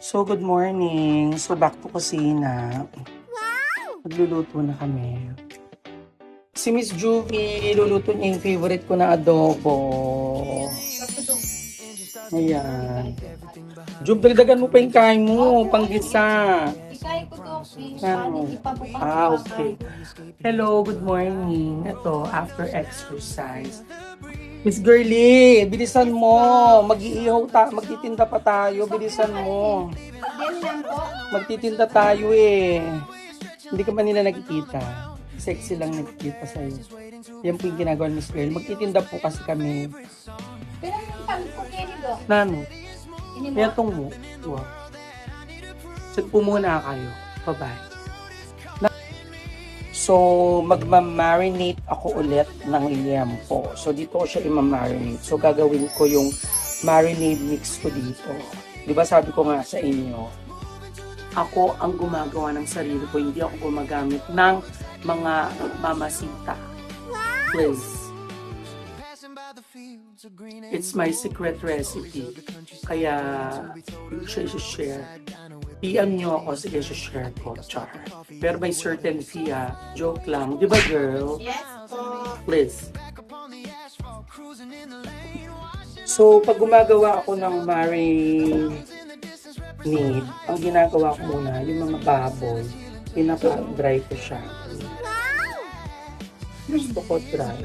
So, good morning. So, back to kusina. Magluluto na kami. Si Miss Juvie, luluto niya yung favorite ko na adobo. Ayan. Juv, dagdagan mo pa yung kain mo, panggisa. Ikay ko to, please. Ano? Ipabuka Ah, okay. Hello, good morning. Ito, after exercise. Miss Girlie, bilisan mo. Magtitinda pa tayo. Bilisan mo. Then lang po. Magtitinda tayo eh. Hindi ka man nila nakikita. Sexy lang nakikita sa'yo. Yan po yung ginagawa ni Miss Girlie. Magtitinda po kasi kami. Pero yung pamit ko kaya nito. Nano? Ini mo. Kaya itong mo. Wow. Sit po muna kayo. Bye-bye. So, magmamarinate ako ulit ng liempo. So, dito ko siya imamarinate. So, gagawin ko yung marinade mix ko dito. Di ba sabi ko nga sa inyo, ako ang gumagawa ng sarili ko. Hindi ako gumagamit ng mga mamasita. Please. It's my secret recipe. Kaya, siya share. PM nyo ako, sige, share ko. Char. Pero may certain fee, joke lang. Di ba, girl? Yes po. Please. So, pag gumagawa ako ng marinade, ang ginagawa ko muna, yung mga baboy, pinaka-dry ko siya. Gusto ko dry.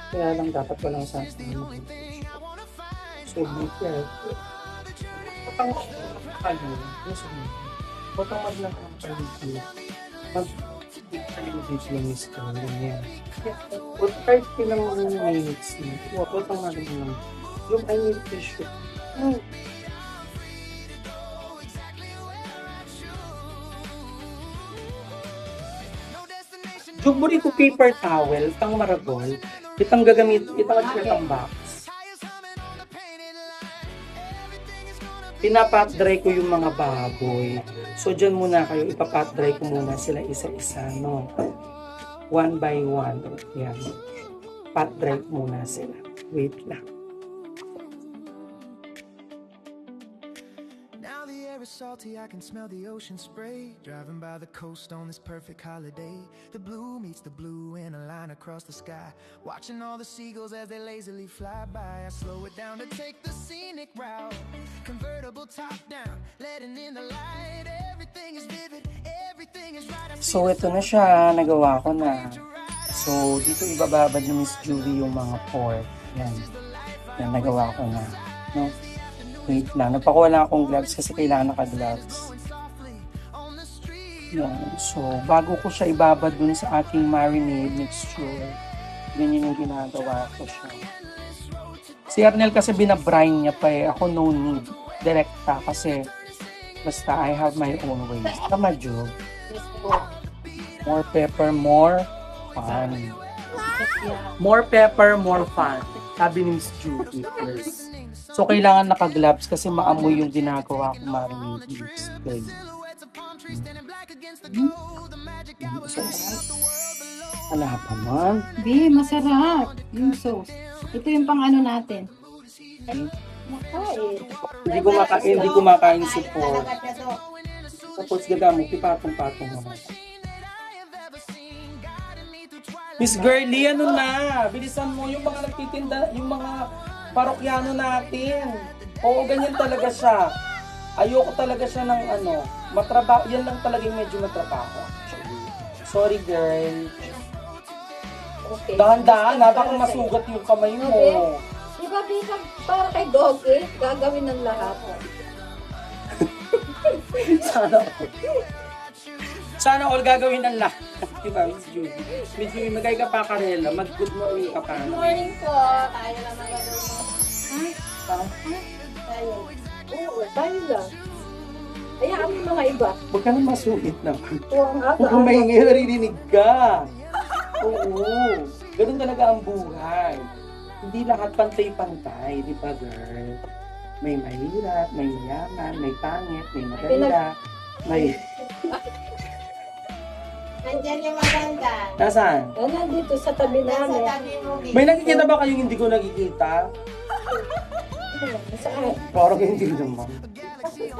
Kaya lang dapat walang sasama. So, be careful. Patang, patang maglang ang paligid. Pag-paligid yung miss ko, ganyan. But kahit pinang minutes na, patang maglang yung I need tissue. Yung burrito paper towel, pang maragol, itang itang box. Pinapat dry ko yung mga baboy. So, dyan muna kayo, ipapat dry ko muna sila isa-isa, no? One by one. Yan. Pat dry ko muna sila. Wait lang. Salty, I can smell the ocean spray. Driving by the coast on this perfect holiday. The blue meets the blue in a line across the sky. Watching all the seagulls as they lazily fly by. I slow it down to take the scenic route. Convertible top down, letting in the light. Everything is vivid, everything is right. So, ito na siya. Nagawa ko na. So, dito ibababad ni Miss Julie yung mga pork. Yan. Yan, nagawa ko na. No? Wait lang, nagpakuha akong gloves kasi kailangan naka-gloves. Yan. So, bago ko siya ibabad dun sa aking marinade mixture, ganyan yung ginagawa ko siya. Si Arnel kasi binabrine niya pa eh. Ako no need. Direkta kasi basta I have my own way. Tama, Jo? Yes po. More pepper, more fun. More pepper, more fun. Sabi ni Miss Judy, please. So, kailangan naka-gloves kasi maamoy yung ginagawa ko marinade mix. Okay. Ala pa man. Di, masarap. Yung sauce. Ito yung pang ano natin. Makain. Hindi kumakain si Paul. Tapos gagamit, ipatong-patong mo. Miss Girlie, ano na? Bilisan mo yung mga nagtitinda, yung mga parokyano natin. Oo, ganyan talaga siya. Ayoko talaga siya ng matrabaho. Yan lang talaga yung medyo matrabaho. Sorry, girl. Okay. Dahan-dahan, baka masugat yung kamay mo. Di ba, Bika, para kay Doggy, gagawin ng lahat. Sana all gagawin ang lahat. Diba, Miss Judy? Miss Judy, magay ka pa karela. Mag-good morning ka pa. Good morning po. Tayo lang magagawin mo. Tayo. Oo, tayo lang. Hayaan mo mga iba. Huwag ka na masulit naman. Oo, ang aga. Huwag kang maingay, narinig ka. Oo. Ganun talaga ang buhay. Hindi lahat pantay-pantay, di ba, girl? May mahirap, may mayaman, may pangit, may maganda, may... Nandiyan yung maganda. Nasaan? Nandito sa tabi Nasa namin. tabi mo, May nakikita ba kayong hindi ko nakikita? Saan? Parang hindi naman.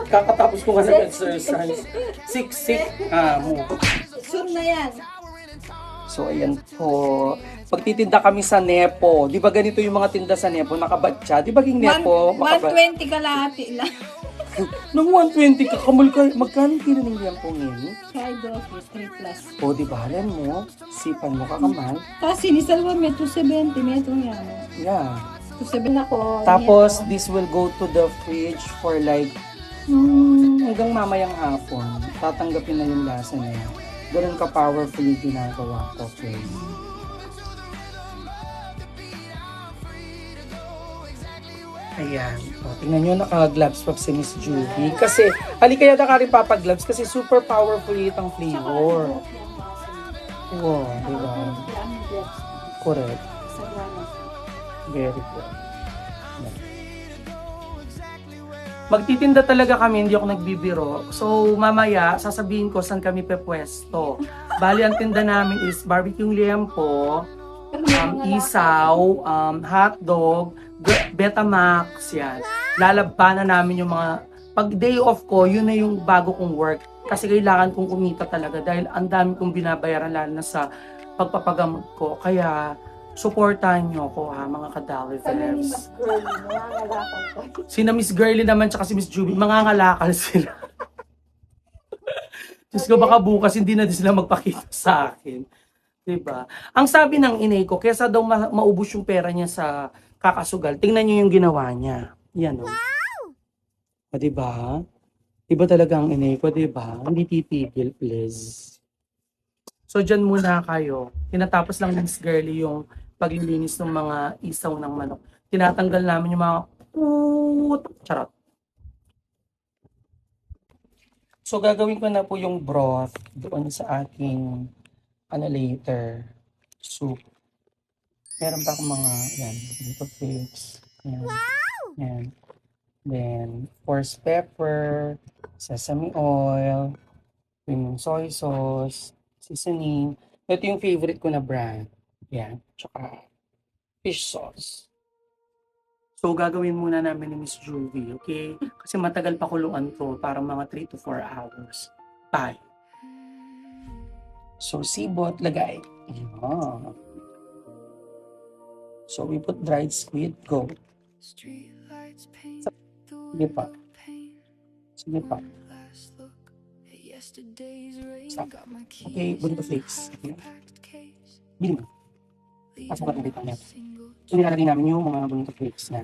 Kakatapos ko nga nag-exercise. Siksik. Mo. Soon na yan. So, ayan po. Pagtitinda kami sa Nepo. Di ba ganito yung mga tinda sa Nepo? Nakabatcha. Di ba ging Nepo? 120 kalahati lang. Nung 120 ka, magkano kilo ng liyampong yun? Kaya doon, 3 plus. O, di ba? Alam mo, sipan mo kakamay. Kasi ni Salva may 270 metro yan. Yeah. 270 ako. Tapos, this will go to the fridge for like, hanggang mamayang hapon. Tatanggapin na yung lasa niya. Ganun ka-powerful yung ginagawa ko. Okay. Ayan. O, tingnan nyo, naka-gloves pa si Miss Judy. Kasi, kaya na ka rin papag-gloves kasi super powerful itong flavor. Wow, diba? Correct. Very good. Magtitinda talaga kami, hindi ako nagbibiro. So, mamaya, sasabihin ko saan kami pepwesto. Bali, ang tinda namin is barbecue liempo, isaw, hotdog, Betamax, yan. Lalabanan namin yung mga, pag day off ko, yun na yung bago kong work. Kasi kailangan kong kumita talaga dahil ang dami kong binabayaran lalo na sa pagpapagamot ko. Kaya, supportahan nyo ako ha, mga kadali fans. Sina Miss Girly naman tsaka si Miss Juby, mga ngalakal sila. Diyos ko, baka bukas hindi na din sila magpakita sa akin. Diba? Ang sabi ng inay ko, kesa daw maubos yung pera niya sa kakasugal, tingnan niyo yung ginawa niya. Yan o. Oh. Diba? Diba talaga ang inay ko, diba? Hindi titigil, please. So, dyan muna kayo. Tinatapos lang Miss Girly yung paglilinis ng mga isaw ng manok. Tinatanggal namin yung mga charot. So, gagawin ko na po yung broth doon sa aking later soup. Meron pa akong mga, yan, dito flakes. Yan. Yan. Then, horse pepper, sesame oil, yung soy sauce, seasoning. Ito yung favorite ko na brand. Yan. Tsaka fish sauce. So, gagawin muna namin ni Miss Juvie, okay? Kasi matagal pa kuluan to, para mga 3 to 4 hours. Bye. So, sibot, lagay. Ayan. So, we put dried squid. Go. Sige pa. Sige pa. Stop. Okay, bonito flakes. Okay. Bili mo. Pasok ka dito niya. So, nilalagay namin yung mga bonito flakes na.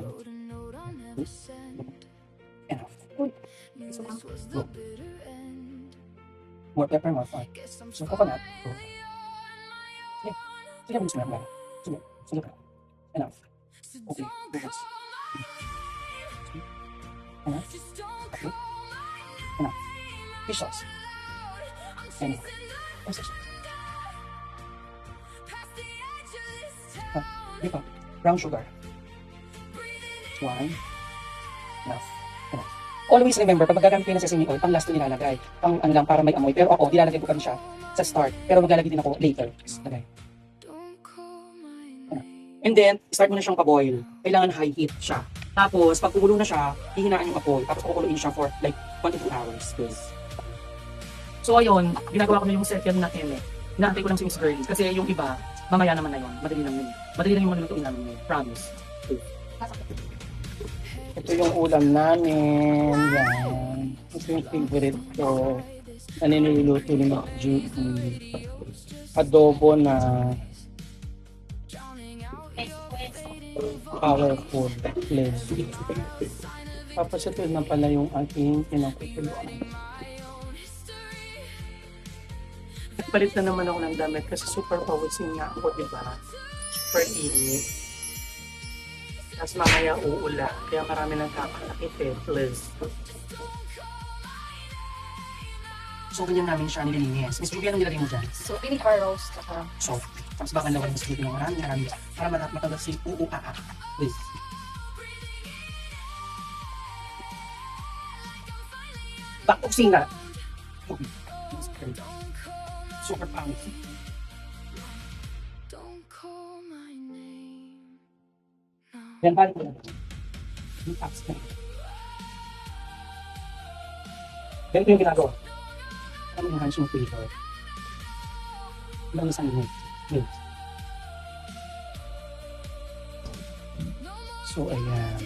Enough. Go. More pepper, more fun. So, coconut. Go. Sige. Sige, bilis mo yan. Sige. Sige pa. Enough. Okay. Focus. Enough. Okay. Enough. Fish sauce. Enough. Fish sauce. Dito. Brown sugar. 1. Enough. Enough. Always remember, pag magagamit kayo ng sesame oil, pang last ko nilalagay. Pang ano lang, para may amoy. Pero ako, nilalagay ko kami siya sa start. Pero maglalagay din ako later. Lagay. And then, start mo na siyang pa-boil. Kailangan high heat siya. Tapos, pag kumulo na siya, hihinaan yung apoy. Tapos, kukuluin siya for like 1 to 2 hours. Please. So, ayun, ginagawa ko na yung second na eme. Inaantay ko lang si Miss Girlie. Kasi yung iba, mamaya naman na yun. Madali lang yun. Madali lang yung maglulutuin namin yun. Promise. Ito yung ulam namin. Yan. Ito yung favorite ko. Ano niluluto ni Miss Judy. Adobo na powerful flavor. Tapos ito na pala yung aking pinakukuluan. Nagpalit na naman ako ng damit kasi super pawusing nga ako, diba? Super init. Tapos mamaya uula. Kaya marami nang kakalakit eh. Please. So, ganyan namin siya nililinis. Miss Judy, anong nilagay mo dyan? So, vinegar roast. So, tapos baka lawan Miss Judy ng marami. Para matagal si uuaa. Please. Bakuksina. Super powerful. Yan, balik ko lang. Yung taps na. Ganito yung ginagawa. Ano yung hands mo flavor? Ilang isang minute. So, ayan.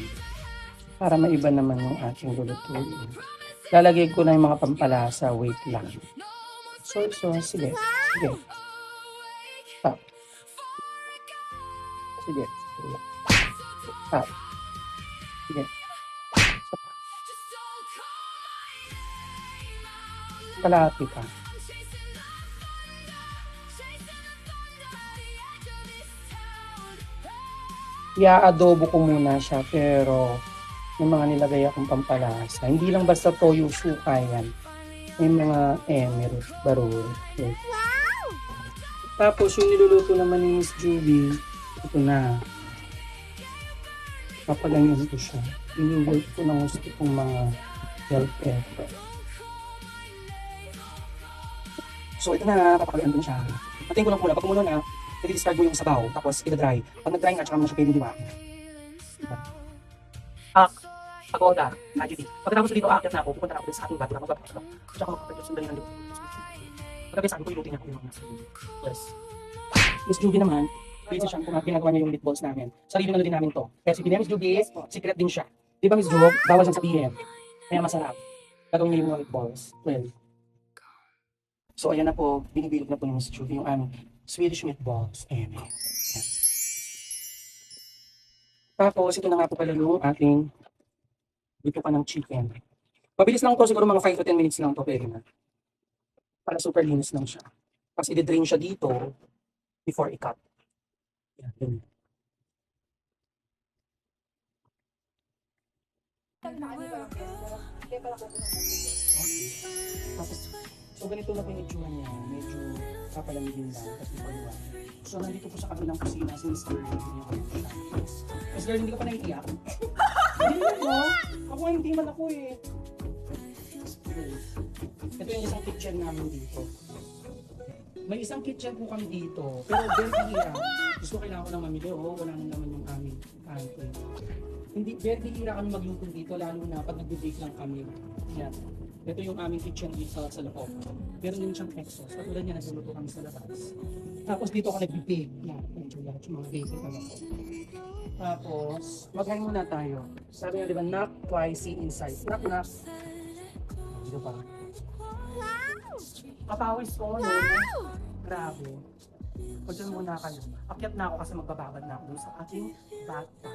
Para maiba naman yung aking lulutuin. Lalagay ko na yung mga pampalasa. Wait lang. So, sige. Sige. Stop. Sige. Stop. Sige. Stop. Kalahati pa. I-adobo ko muna siya, pero may mga nilagay akong pampalasa. Hindi lang basta toyo shuka yan. May mga emerald, barul. Okay. Tapos yung niluluto naman ni Miss Julie, ito na. Papaganyan ko siya. Inulot ko ng gusto kong mga bell pepper. So ito na, papaganyan ko siya. Patayin ko lang muna. Pag kumulo na, i-discard mo yung sabaw, tapos i-dry. Pag nag-dry nga, tsaka mo na siya pwede diba? Pagoda, tragedy. Pagkatapos dito, aakyat na ako, pupunta na ako sa ating bata, magpapakita ko. Tsaka magpapakita sundali ng luto. Pagkatapos sabi ko, ilutin niya ako yung mga yes. Miss Judy naman, busy siya kung ginagawa niya yung meatballs namin. Sarili na din namin to. Recipe niya, Miss Judy, secret din siya. Di ba, Miss Judy? Bawal siyang sabihin. Kaya masarap. Gagawin niya yung mga meatballs. Well. So, ayan na po, binibilog na po ni Miss Judy yung aming Swedish meatballs. Ayan. Ayan. Tapos, ito na nga po pala yung ating dito pa ng chicken. Mabilis lang to, siguro mga 5 to 10 minutes lang to, pwede na. Para super linis lang siya. Tapos i-drain siya dito before i-cut. Yan. Tapos, so ganito na po yung itsura niya. Medyo kapalamigin lang. Tapos ipaliwan. So nandito po sa kabilang kusina si Miss Girl. Miss Girl, hindi ka pa naiiyak? Hindi mo? Ako hindi man ako eh. Ito yung isang kitchen namin dito. May isang kitchen po kami dito. Pero very hira. Gusto kailangan ko lang mamili. Wala nang naman yung aming pantry. Hindi, very hira kami magluto dito. Lalo na pag nag-bake lang kami. Yan. Ito yung aming kitchen dito sa loob. Meron din siyang exhaust. Katulad niya, nagluluto kami sa labas. Tapos dito ako nag-bake. Yan. Medyo lahat yung mga baking ano ko. Tapos, mag-hang muna tayo. Sabi nga, di ba, knock twice, see inside. Knock, knock. Dito pa. Kapawis ko, no? Grabe. O dyan muna kayo. Akyat na ako kasi magbababad na ako dun sa ating bata.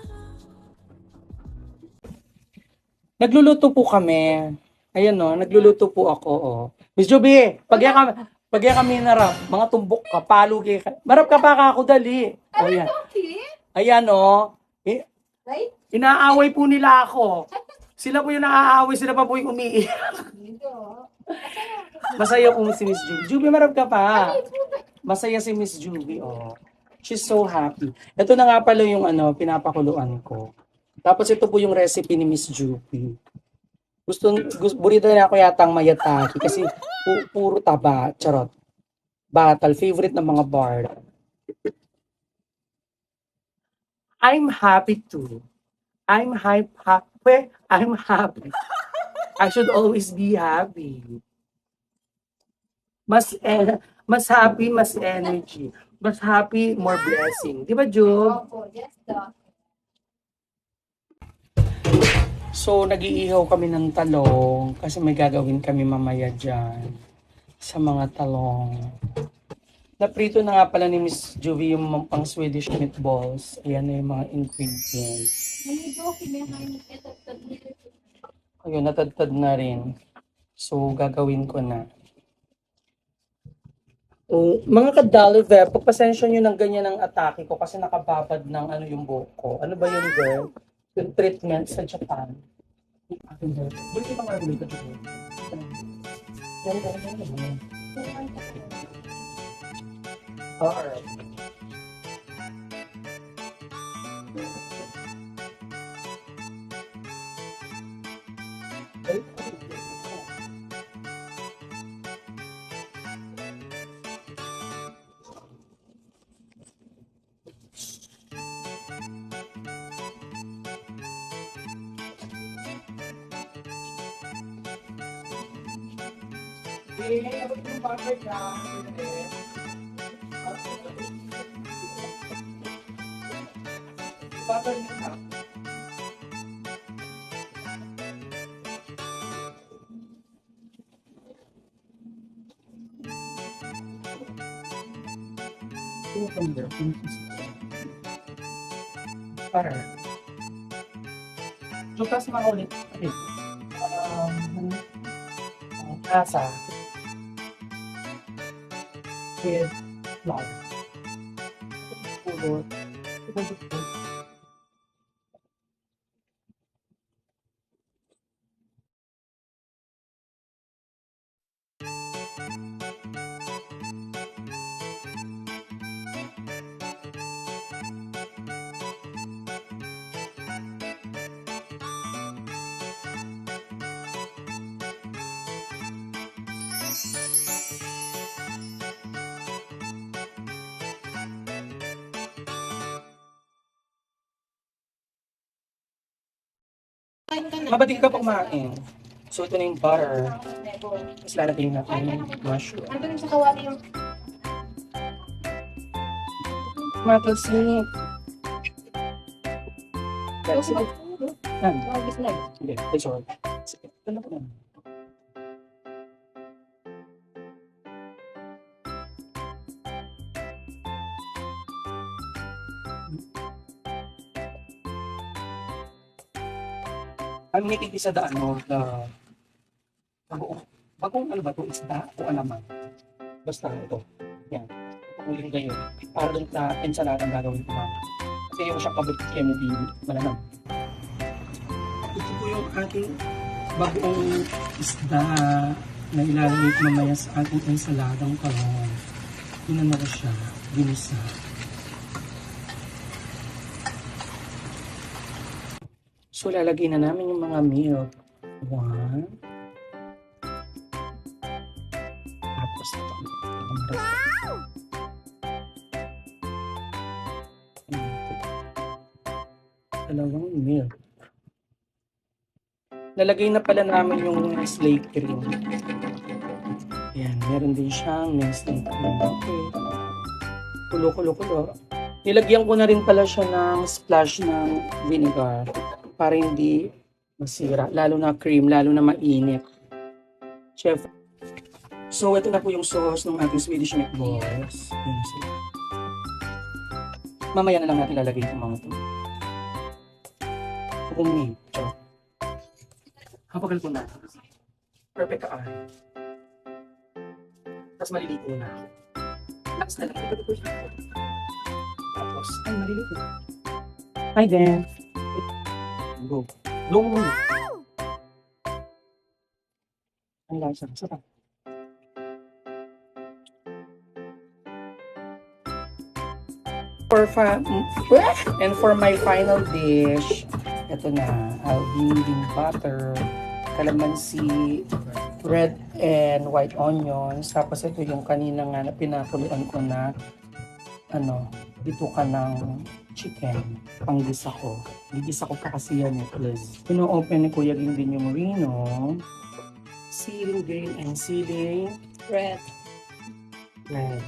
Nagluluto po kami. Ayan no, nagluluto po ako. Oh. Miss Juby, pagya kami narap, mga tumbok ka, palo ka. Marap ka pa ka ako dali. O yan. Ayan o. Inaaway po nila ako. Sila po yung naaaway, sila pa po yung umiiyak. Masaya po si Miss Juby. Juby, marap ka pa. Masaya si Miss Juby, oh. She's so happy. Ito na nga pala yung pinapakuluan ko. Tapos ito po yung recipe ni Miss Juby. Burrito na ako yatang mayataki kasi puro taba, charot. Batal, favorite ng mga bar. I'm happy too. I'm happy. I'm happy. I should always be happy. Mas happy, mas energy. Mas happy, more blessing. Di ba, Jub? Opo, yes, Doc. So, nag-iihaw kami ng talong kasi may gagawin kami mamaya dyan sa mga talong. Naprito na nga pala ni Miss Juvie yung pang Swedish meatballs. Ayan na yung mga ingredients. Ayun, natadtad na rin. So, gagawin ko na. Mga kadaliver, pagpasensya nyo ng ganyan ang atake ko kasi nakababad ng yung buhok ko. Ano ba yun, girl? Yung treatment sa Japan. Balik ito mga regulate ka dito. Alright. Butter niya. Butter. So, tapos mga ulit. Asa with flour. Pulot. Mabati ka kumain. So, ito na yung butter. Tapos lalagay natin yung mushroom. Andun sa kawali yung Tomato seed. That's it. Yan. Hindi. Ay, sorry. Sige. Ito na po. Ang nitig sa daan mo, bagong ano ba ito, isda o alaman. Basta ito. Yan. Uling kayo. Para doon sa ensalada ang gagawin ko mama. Kasi yung siyang kabit kaya mo din malanam. Ito po yung ating bagong isda na ilalagay ko mamaya sa ating ensaladang karon. Inano ko siya, ginisa. So, lalagay na namin yung mga milk. 1. Tapos ito. Wow! Dalawang milk. Lalagay na pala namin yung Nestle cream. Ayan, meron din siyang Nestle cream. Okay. Kulo. Nilagyan ko na rin pala siya ng splash ng vinegar para hindi masira. Lalo na cream, lalo na mainit. Chef. So, ito na po yung sauce ng ating Swedish meatballs. Ayan sila. Mamaya na lang natin lalagay itong mga ito. Umi. So, hapagal ko na. Perfect ka ay. Tapos maliligo na ako. Last na lang. Tapos, ay maliligo. Hi there. Go. Go muna. Ang lasa. Sarap. And for my final dish, ito na. I'll be needing butter, calamansi, red and white onions. Tapos ito yung kanina nga na pinakuluan ko na bituka ng chicken. Panggisa ko. Gigisa ko pa kasi yan please. Pino-open ni Kuya Ging din yung rino. Ceiling green and ceiling Red. red.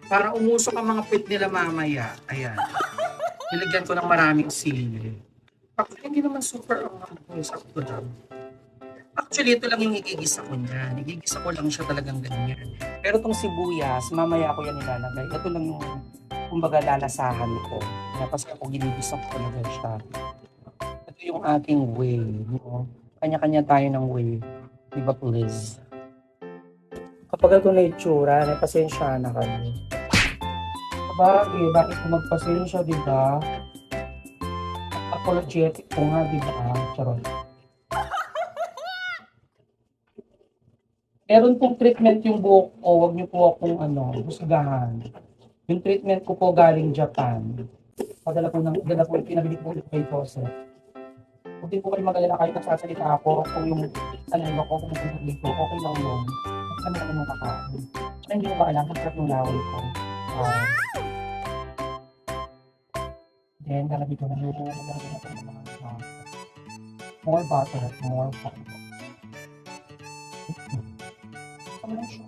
Para umusok ang mga pit nila mamaya. Ayan. Nilagyan ko ng maraming sili. Actually, hindi naman super ang sakto lang. Actually, ito lang yung igigisa ko niya. Igigisa ko lang siya talagang ganyan. Pero itong sibuyas, mamaya ko yan nilalagay. Ito lang yung, kumbaga, lalasahan ko. Tapos ako ginigisa ko talaga siya. Ito yung aking way. No? Kanya-kanya tayo ng way. Diba, please? Kapag ito na itsura, pasensya na kami. Sabagay, bakit ko magpasensya, diba? Apologetic ko nga, diba? Charot. Meron pong treatment yung buhok ko, huwag niyo po akong husgahan. Yung treatment ko po galing Japan. Dala po, pinabili ko ulit kay Joseph. Huwag din po kayo mag-alala kahit nagsasalita ako, kung yung sanay ko, kung pupunta dito, okay lang yun. At kami naman yung kakain. At hindi ko ba alam, ang sarap ng laway ko. Then, lalagay ko na yung more butter, more butter. Ito na siya.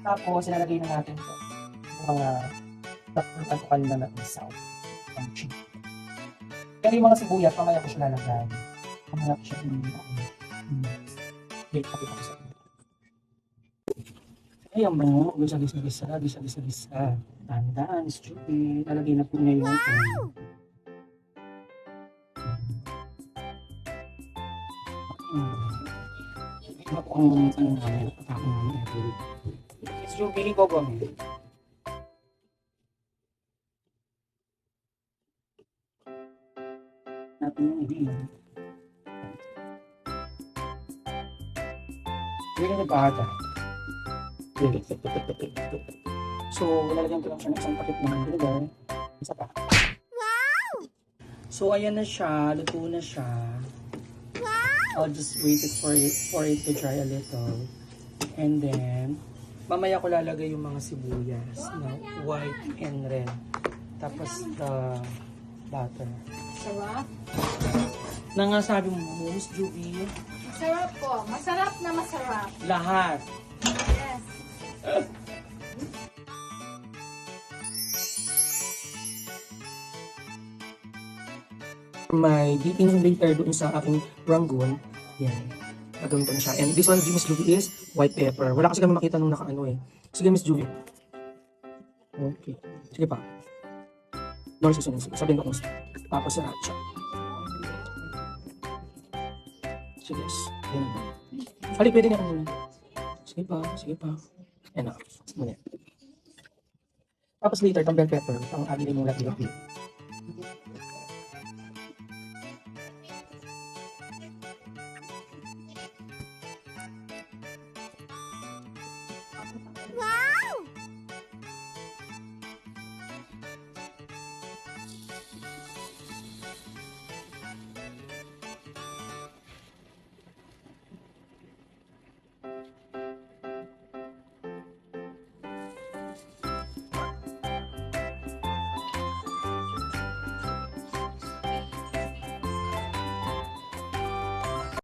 Tapos, ilalagay na natin ito. Yung mga napuntan ko kanina na isaw. Ang chicken. Pero yung mga sibuyas, mamaya ko siya lalagay. Mamaya ko siya wait, pakita ko sa inyo. Ayan mo, gisa. Tandaan, stupid. Lalagay na po niya yung ako ang ano namin, ako namin every week. It's Jubilee ko kami. Natin yung ibig. Really na bata. So, lalagyan ko lang siya ng isang pakit ng vinegar. Isa pa. So, ayan na siya. Luto na siya. I'll just wait for it to dry a little. And then, mamaya ko lalagay yung mga sibuyas na white and red. Tapos the butter. Sarap. Na nga sabi mo, Miss Juby, Masarap po. Masarap na masarap. lahat. Yes. My dipping later doon sa aking rangoon. Yan. Gagawin ko na siya. And this one, Miss Juby, is white pepper. Wala kasi kami makita nung nakaano eh. Sige, Miss Juby. Okay. Sige pa. Doon susunod. Sabihin ko kung tapos sa siya. Sige, yes. Yan na. Ali, pwede na muna. Sige pa. Yan na. Muna. Tapos later, itong bell pepper, ang agilin mong lati-lati. Wow!